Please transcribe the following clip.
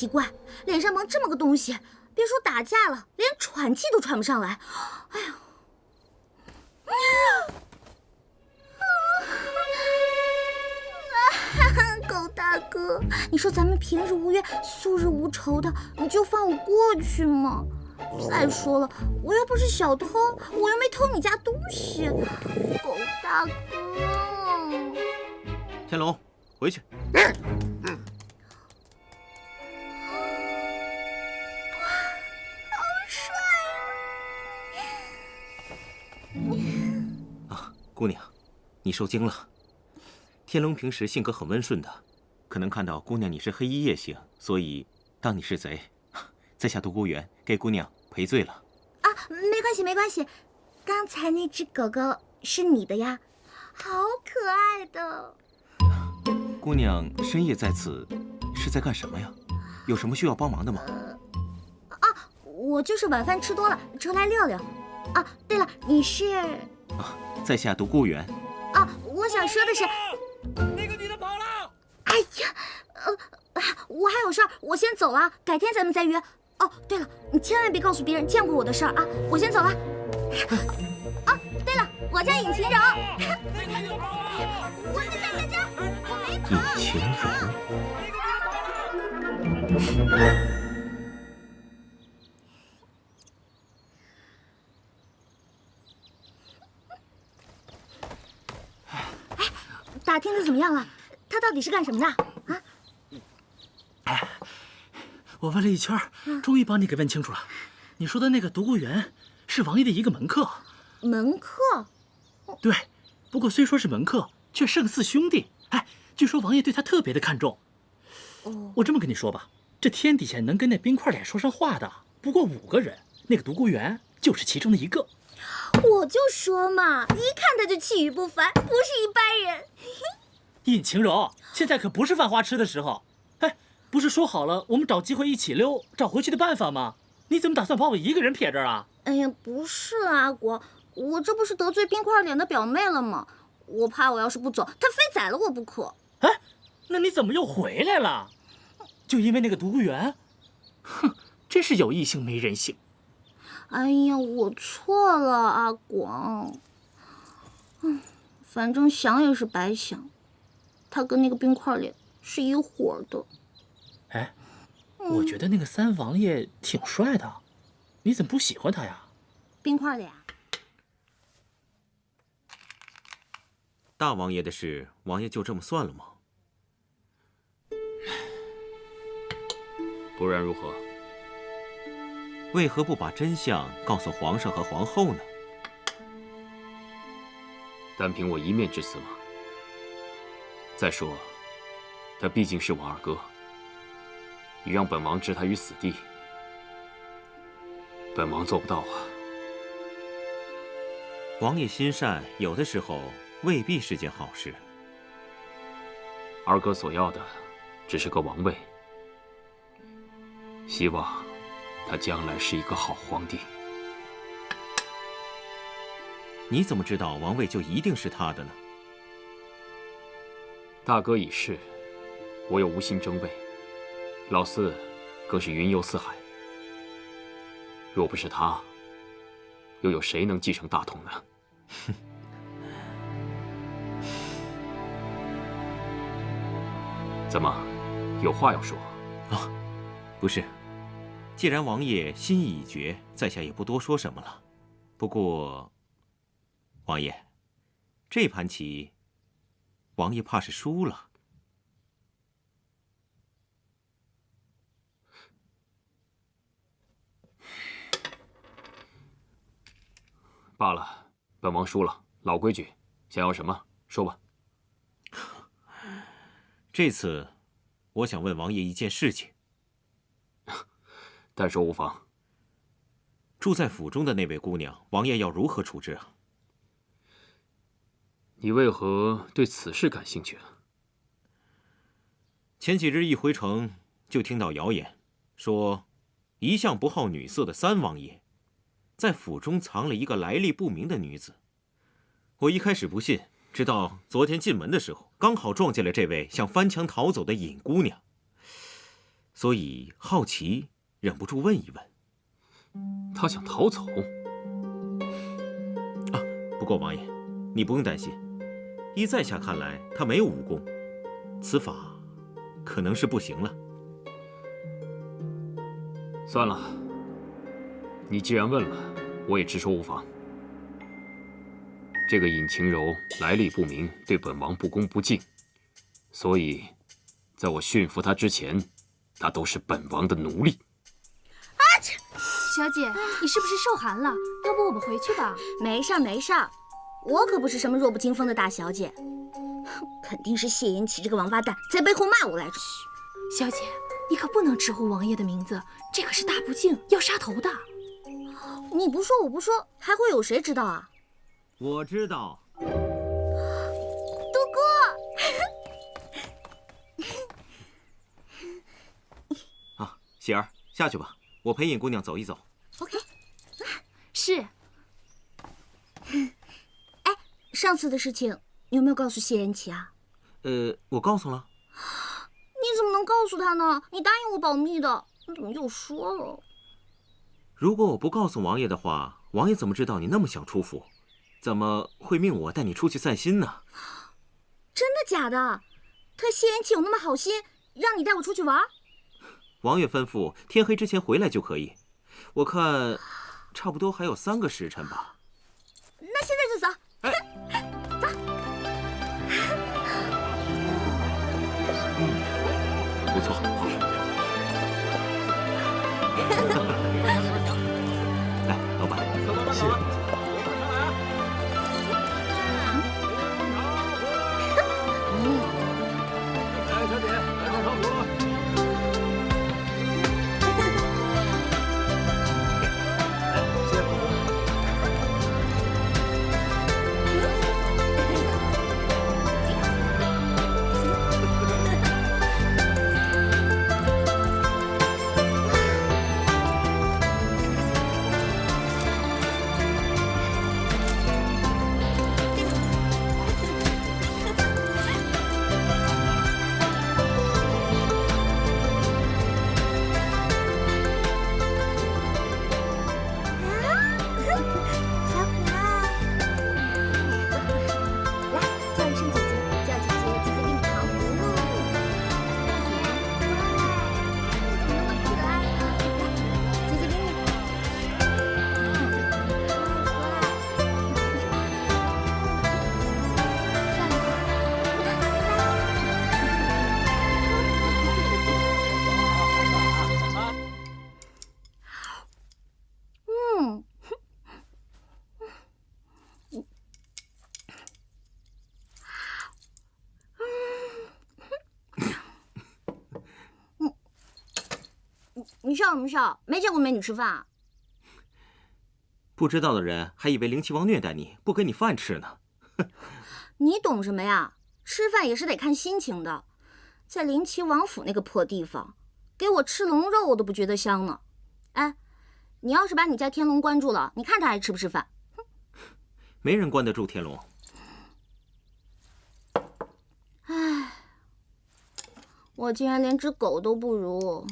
奇怪，脸上蒙这么个东西，别说打架了，连喘气都喘不上来。哎呀！狗大哥，你说咱们平日无冤，素日无仇的，你就放我过去吗？再说了，我又不是小偷，我又没偷你家东西。狗大哥，天龙，回去。好帅啊！姑娘，你受惊了。天龙平时性格很温顺的，可能看到姑娘你是黑衣夜行，所以当你是贼，在下独孤远给姑娘赔罪了。啊，没关系没关系，刚才那只狗狗是你的呀，好可爱的。姑娘深夜在此，是在干什么呀？有什么需要帮忙的吗？我就是晚饭吃多了，出来溜溜。啊，对了，你是？啊，在下独孤远。啊，我想说的是，那个女的跑了。哎呀，我还有事儿，我先走了，改天咱们再约。哦，对了，你千万别告诉别人见过我的事儿啊！我先走了。哦，对了，我叫尹晴柔。我在这，我没跑。尹晴柔。打听的怎么样了？他到底是干什么的？啊？我问了一圈，终于帮你给问清楚了。你说的那个独孤园是王爷的一个门客。门客？对，不过虽说是门客，却胜似兄弟。哎，据说王爷对他特别的看重。我这么跟你说吧，这天底下能跟那冰块脸说上话的不过5个人，那个独孤园就是其中的一个。我就说嘛，一看他就气宇不凡，不是一般人。尹晴柔，现在可不是犯花痴的时候。哎，不是说好了我们找机会一起溜，找回去的办法吗？你怎么打算把我一个人撇这儿啊？哎呀，不是啊，阿国，我这不是得罪冰块脸的表妹了吗？我怕我要是不走，他非宰了我不可。哎，那你怎么又回来了？就因为那个独孤园？哼，真是有异性没人性。哎呀，我错了，阿广。反正想也是白想，他跟那个冰块脸是一伙的。哎，我觉得那个三王爷挺帅的，你怎么不喜欢他呀？冰块脸。大王爷的事，王爷就这么算了吗？不然如何？为何不把真相告诉皇上和皇后呢？单凭我一面之词吗？再说，他毕竟是我二哥，你让本王置他于死地，本王做不到啊。王爷心善，有的时候未必是件好事。二哥所要的只是个王位，希望他将来是一个好皇帝。你怎么知道王位就一定是他的呢？大哥已逝，我又无心争位，老四更是云游四海。若不是他，又有谁能继承大统呢？哼！怎么，有话要说？啊，不是。既然王爷心意已决，在下也不多说什么了。不过，王爷，这盘棋，王爷怕是输了。罢了，本王输了。老规矩，想要什么说吧。这次，我想问王爷一件事情。但说无妨。住在府中的那位姑娘，王爷要如何处置啊？你为何对此事感兴趣啊？前几日一回城，就听到谣言，说一向不好女色的三王爷，在府中藏了一个来历不明的女子。我一开始不信，直到昨天进门的时候，刚好撞见了这位想翻墙逃走的尹姑娘。所以好奇，忍不住问一问。他想逃走。不过王爷，你不用担心，依在下看来，他没有武功，此法可能是不行了。算了，你既然问了，我也直说无妨。这个尹晴柔来历不明，对本王不恭不敬，所以，在我驯服她之前，她都是本王的奴隶。小姐，你是不是受寒了？要不我们回去吧？没事儿没事儿，我可不是什么弱不禁风的大小姐，肯定是谢延启这个王八蛋在背后骂我来着。小姐，你可不能直呼王爷的名字，这可是大不敬，要杀头的。你不说我不说，还会有谁知道啊？我知道。都哥，啊，喜儿，下去吧，我陪尹姑娘走一走。OK。是。哎，上次的事情你有没有告诉谢延启啊？我告诉了。你怎么能告诉他呢？你答应我保密的，你怎么又说了？如果我不告诉王爷的话，王爷怎么知道你那么想出府？怎么会命我带你出去散心呢？真的假的？他谢延启有那么好心，让你带我出去玩？王爷吩咐天黑之前回来就可以。我看，差不多还有3个时辰吧。那现在就走。走。不错。来，老板，谢谢。来，小姐，来上床铺。谢谢公主。你笑什么笑？没见过美女吃饭啊？不知道的人还以为灵齐王虐待你，不给你饭吃呢。你懂什么呀？吃饭也是得看心情的。在灵齐王府那个破地方，给我吃龙肉我都不觉得香呢。哎，你要是把你家天龙关住了，你看他还吃不吃饭？没人关得住天龙。唉，我竟然连只狗都不如。